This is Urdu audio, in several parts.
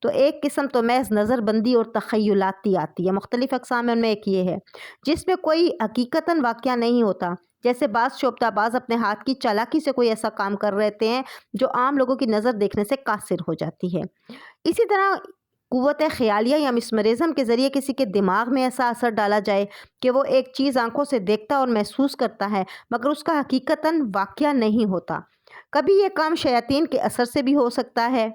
تو ایک قسم تو محض نظر بندی اور تخیلاتی آتی ہے، مختلف اقسام میں ایک یہ ہے جس میں کوئی حقیقتاً واقعہ نہیں ہوتا، جیسے بعض شعبہ باز اپنے ہاتھ کی چالاکی سے کوئی ایسا کام کر رہتے ہیں جو عام لوگوں کی نظر دیکھنے سے قاصر ہو جاتی ہے۔ اسی طرح قوت خیالیہ یا مسمرزم کے ذریعے کسی کے دماغ میں ایسا اثر ڈالا جائے کہ وہ ایک چیز آنکھوں سے دیکھتا اور محسوس کرتا ہے مگر اس کا حقیقتاً واقعہ نہیں ہوتا۔ کبھی یہ کام شیاطین کے اثر سے بھی ہو سکتا ہے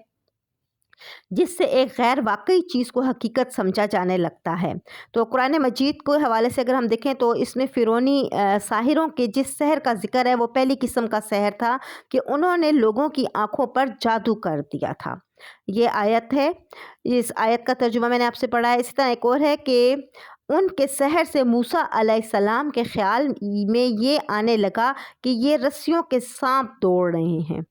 جس سے ایک غیر واقعی چیز کو حقیقت سمجھا جانے لگتا ہے۔ تو قرآن مجید کے حوالے سے اگر ہم دیکھیں تو اس میں فرعونی ساحروں کے جس سحر کا ذکر ہے وہ پہلی قسم کا سحر تھا کہ انہوں نے لوگوں کی آنکھوں پر جادو کر دیا تھا۔ یہ آیت ہے، اس آیت کا ترجمہ میں نے آپ سے پڑھا ہے۔ اسی طرح ایک اور ہے کہ ان کے سحر سے موسیٰ علیہ السلام کے خیال میں یہ آنے لگا کہ یہ رسیوں کے سانپ دوڑ رہے ہیں۔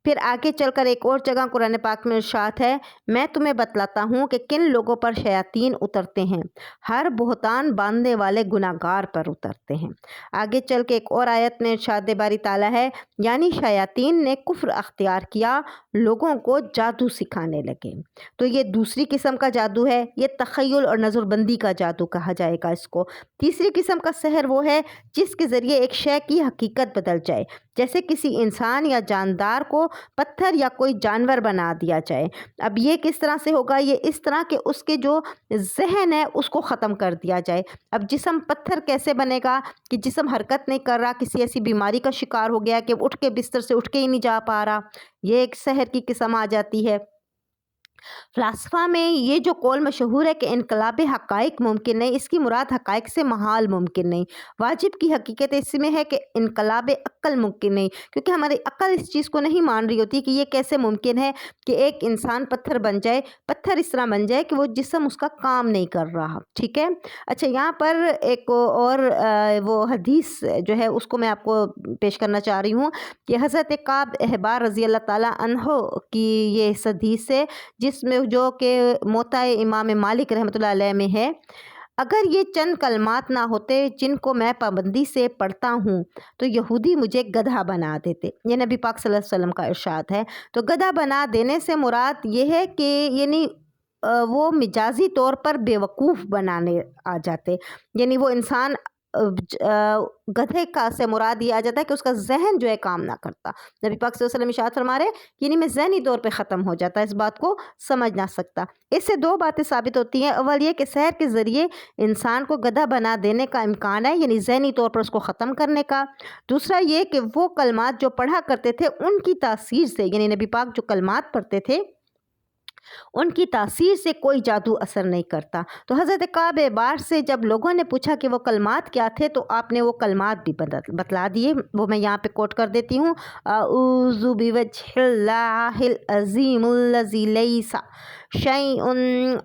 پھر آگے چل کر ایک اور جگہ قرآن پاک میں ارشاد ہے، میں تمہیں بتلاتا ہوں کہ کن لوگوں پر شیاطین اترتے ہیں، ہر بہتان باندھنے والے گناہگار پر اترتے ہیں۔ آگے چل کے ایک اور آیت میں ارشاد باری تعالیٰ ہے، یعنی شیاطین نے کفر اختیار کیا، لوگوں کو جادو سکھانے لگے۔ تو یہ دوسری قسم کا جادو ہے، یہ تخیل اور نظر بندی کا جادو کہا جائے گا اس کو۔ تیسری قسم کا سحر وہ ہے جس کے ذریعے ایک شے کی حقیقت بدل جائے، جیسے کسی انسان یا جاندار کو پتھر یا کوئی جانور بنا دیا جائے۔ اب یہ کس طرح سے ہوگا؟ یہ اس طرح کہ اس کے جو ذہن ہے اس کو ختم کر دیا جائے۔ اب جسم پتھر کیسے بنے گا کہ جسم حرکت نہیں کر رہا، کسی ایسی بیماری کا شکار ہو گیا کہ اٹھ کے بستر سے اٹھ کے ہی نہیں جا پا رہا، یہ ایک سحر کی قسم آ جاتی ہے۔ فلاسفہ میں یہ جو قول مشہور ہے کہ انقلاب حقائق ممکن نہیں، اس کی مراد حقائق سے محال ممکن نہیں، واجب کی حقیقت اس میں ہے کہ انقلاب عقل ممکن نہیں، کیونکہ ہماری عقل اس چیز کو نہیں مان رہی ہوتی کہ یہ کیسے ممکن ہے کہ ایک انسان پتھر بن جائے، پتھر اس طرح بن جائے کہ وہ جسم اس کا کام نہیں کر رہا۔ ٹھیک ہے، اچھا یہاں پر ایک اور وہ حدیث جو ہے اس کو میں آپ کو پیش کرنا چاہ رہی ہوں کہ حضرت کعب احبار رضی اللہ تعالیٰ عنہ کی یہ اس حدیث ہے جس میں جو کہ موطا امام مالک رحمۃ اللہ علیہ میں ہے، اگر یہ چند کلمات نہ ہوتے جن کو میں پابندی سے پڑھتا ہوں تو یہودی مجھے گدھا بنا دیتے، یہ نبی پاک صلی اللہ علیہ وسلم کا ارشاد ہے۔ تو گدھا بنا دینے سے مراد یہ ہے کہ یعنی وہ مجازی طور پر بیوقوف بنانے آ جاتے، یعنی وہ انسان گدھے کا سے مراد یہ آ جاتا ہے کہ اس کا ذہن جو ہے کام نہ کرتا۔ نبی پاک صلی اللہ علیہ وسلم ارشاد فرما رہے یعنی میں ذہنی طور پہ ختم ہو جاتا، اس بات کو سمجھ نہ سکتا۔ اس سے دو باتیں ثابت ہوتی ہیں، اول یہ کہ سحر کے ذریعے انسان کو گدھا بنا دینے کا امکان ہے، یعنی ذہنی طور پر اس کو ختم کرنے کا۔ دوسرا یہ کہ وہ کلمات جو پڑھا کرتے تھے ان کی تاثیر سے، یعنی نبی پاک جو کلمات پڑھتے تھے ان کی تاثیر سے کوئی جادو اثر نہیں کرتا۔ تو حضرت کعب احبار سے جب لوگوں نے پوچھا کہ وہ کلمات کیا تھے تو آپ نے وہ کلمات بھی بتلا دیے، وہ میں یہاں پہ کوٹ کر دیتی ہوں، اعوذ بوجہ اللہ العظیم الذی لیس شیء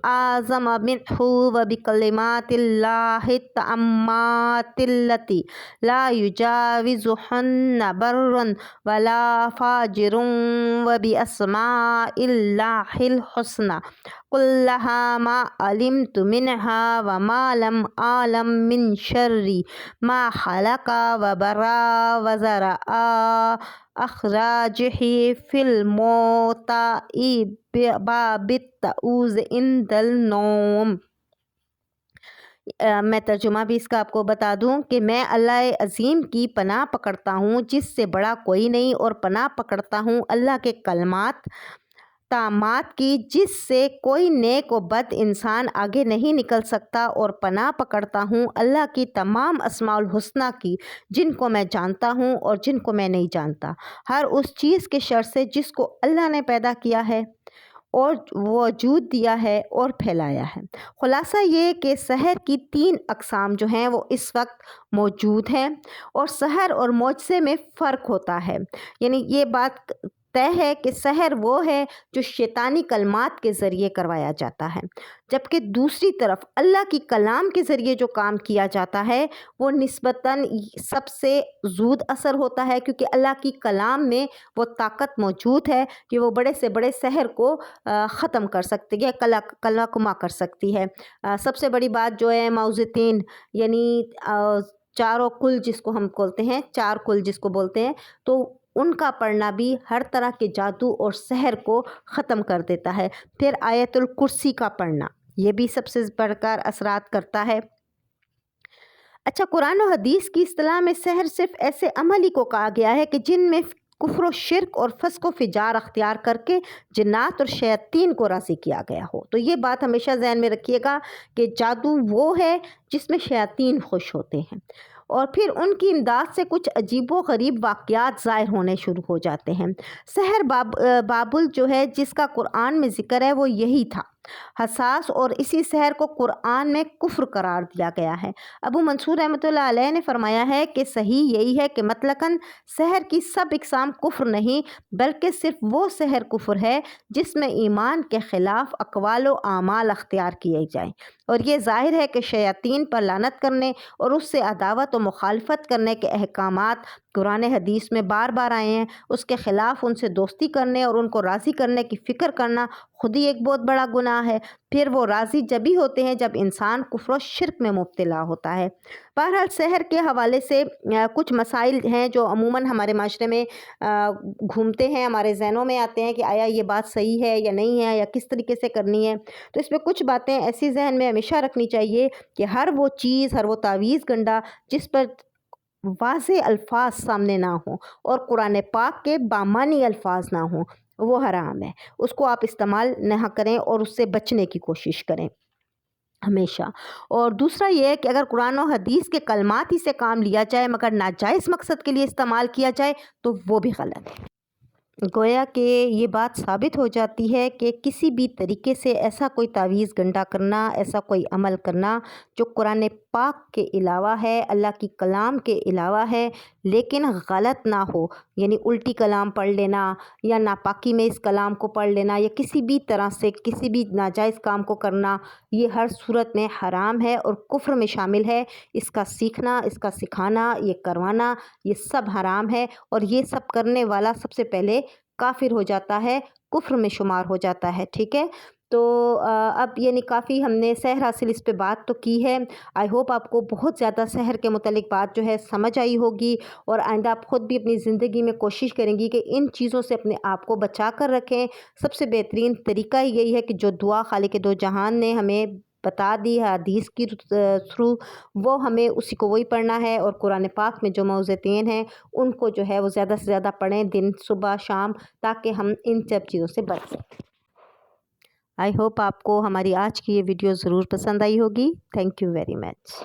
اعظم منہ وبکلمات اللہ التامات التی لا یجاوزہن بر ولا فاجر وباسماء اللہ الحسنى قل لها ما علمت منها وما لم أعلم من شر ما خلق وبرا وزرع أخراجه في الموتى باب التعوذ عند النوم۔ میں ترجمہ بھی اس کا آپ کو بتا دوں کہ میں اللہ عظیم کی پناہ پکڑتا ہوں جس سے بڑا کوئی نہیں، اور پناہ پکڑتا ہوں اللہ کے کلمات تامات کی جس سے کوئی نیک و بد انسان آگے نہیں نکل سکتا، اور پناہ پکڑتا ہوں اللہ کی تمام اسماء الحسنہ کی جن کو میں جانتا ہوں اور جن کو میں نہیں جانتا، ہر اس چیز کے شر سے جس کو اللہ نے پیدا کیا ہے اور وجود دیا ہے اور پھیلایا ہے۔ خلاصہ یہ کہ سحر کی تین اقسام جو ہیں وہ اس وقت موجود ہیں، اور سحر اور معجزے میں فرق ہوتا ہے، یعنی یہ بات طے ہے کہ سحر وہ ہے جو شیطانی کلمات کے ذریعے کروایا جاتا ہے، جبکہ دوسری طرف اللہ کی کلام کے ذریعے جو کام کیا جاتا ہے وہ نسبتاً سب سے زود اثر ہوتا ہے، کیونکہ اللہ کی کلام میں وہ طاقت موجود ہے کہ وہ بڑے سے بڑے سحر کو ختم کر سکتی ہے، کلا کما کر سکتی ہے۔ سب سے بڑی بات جو ہے معوذتین، یعنی چاروں کل جس کو ہم بولتے ہیں، چار کل جس کو بولتے ہیں، تو ان کا پڑھنا بھی ہر طرح کے جادو اور سحر کو ختم کر دیتا ہے۔ پھر آیت الکرسی کا پڑھنا، یہ بھی سب سے بڑھ کر اثرات کرتا ہے۔ اچھا، قرآن و حدیث کی اصطلاح میں سحر صرف ایسے عمل ہی کو کہا گیا ہے کہ جن میں کفر و شرک اور فسق و فجار اختیار کر کے جنات اور شیاطین کو راضی کیا گیا ہو۔ تو یہ بات ہمیشہ ذہن میں رکھیے گا کہ جادو وہ ہے جس میں شیاطین خوش ہوتے ہیں، اور پھر ان کی امداد سے کچھ عجیب و غریب واقعات ظاہر ہونے شروع ہو جاتے ہیں۔ سحر بابل جو ہے جس کا قرآن میں ذکر ہے وہ یہی تھا، حساس، اور اسی سحر کو قرآن میں کفر قرار دیا گیا ہے۔ ابو منصور رحمۃ اللہ علیہ نے فرمایا ہے کہ صحیح یہی ہے کہ مطلقاً سحر کی سب اقسام کفر نہیں، بلکہ صرف وہ سحر کفر ہے جس میں ایمان کے خلاف اقوال و اعمال اختیار کیے جائیں، اور یہ ظاہر ہے کہ شیاطین پر لعنت کرنے اور اس سے عداوت و مخالفت کرنے کے احکامات قرآن حدیث میں بار بار آئے ہیں۔ اس کے خلاف ان سے دوستی کرنے اور ان کو راضی کرنے کی فکر کرنا خود ہی ایک بہت بڑا گناہ ہے۔ پھر وہ راضی جبھی ہوتے ہیں جب انسان کفر و شرک میں مبتلا ہوتا ہے۔ بہرحال سحر کے حوالے سے کچھ مسائل ہیں جو عموماً ہمارے معاشرے میں گھومتے ہیں، ہمارے ذہنوں میں آتے ہیں کہ آیا یہ بات صحیح ہے یا نہیں ہے، یا کس طریقے سے کرنی ہے۔ تو اس میں کچھ باتیں ایسی ذہن میں ہمیشہ رکھنی چاہیے کہ ہر وہ چیز، ہر وہ تعویذ گنڈا جس پر واضح الفاظ سامنے نہ ہوں اور قرآن پاک کے بامانی الفاظ نہ ہوں، وہ حرام ہے۔ اس کو آپ استعمال نہ کریں اور اس سے بچنے کی کوشش کریں ہمیشہ۔ اور دوسرا یہ ہے کہ اگر قرآن و حدیث کے کلمات ہی سے کام لیا جائے مگر ناجائز مقصد کے لیے استعمال کیا جائے تو وہ بھی غلط ہے۔ گویا کہ یہ بات ثابت ہو جاتی ہے کہ کسی بھی طریقے سے ایسا کوئی تعویذ گنڈا کرنا، ایسا کوئی عمل کرنا جو قرآن پاک کے علاوہ ہے، اللہ کی کلام کے علاوہ ہے، لیکن غلط نہ ہو، یعنی الٹی کلام پڑھ لینا یا ناپاکی میں اس کلام کو پڑھ لینا یا کسی بھی طرح سے کسی بھی ناجائز کام کو کرنا، یہ ہر صورت میں حرام ہے اور کفر میں شامل ہے۔ اس کا سیکھنا، اس کا سکھانا، یہ کروانا، یہ سب حرام ہے، اور یہ سب کرنے والا سب سے پہلے کافر ہو جاتا ہے، کفر میں شمار ہو جاتا ہے۔ ٹھیک ہے، تو اب یعنی کافی ہم نے سحر حاصل اس پہ بات تو کی ہے۔ آئی ہوپ آپ کو بہت زیادہ سحر کے متعلق بات جو ہے سمجھ آئی ہوگی، اور آئندہ آپ خود بھی اپنی زندگی میں کوشش کریں گی کہ ان چیزوں سے اپنے آپ کو بچا کر رکھیں۔ سب سے بہترین طریقہ یہی ہے کہ جو دعا خالق دو جہان نے ہمیں بتا دی ہے حدیث کی تھرو، وہ ہمیں اسی کو وہی پڑھنا ہے، اور قرآن پاک میں جو موضوعین ہیں ان کو جو ہے وہ زیادہ سے زیادہ پڑھیں، دن، صبح، شام، تاکہ ہم ان سب چیزوں سے بچ سکیں۔ آئی ہوپ آپ کو ہماری آج کی یہ ویڈیو ضرور پسند آئی ہوگی۔ Thank you very much.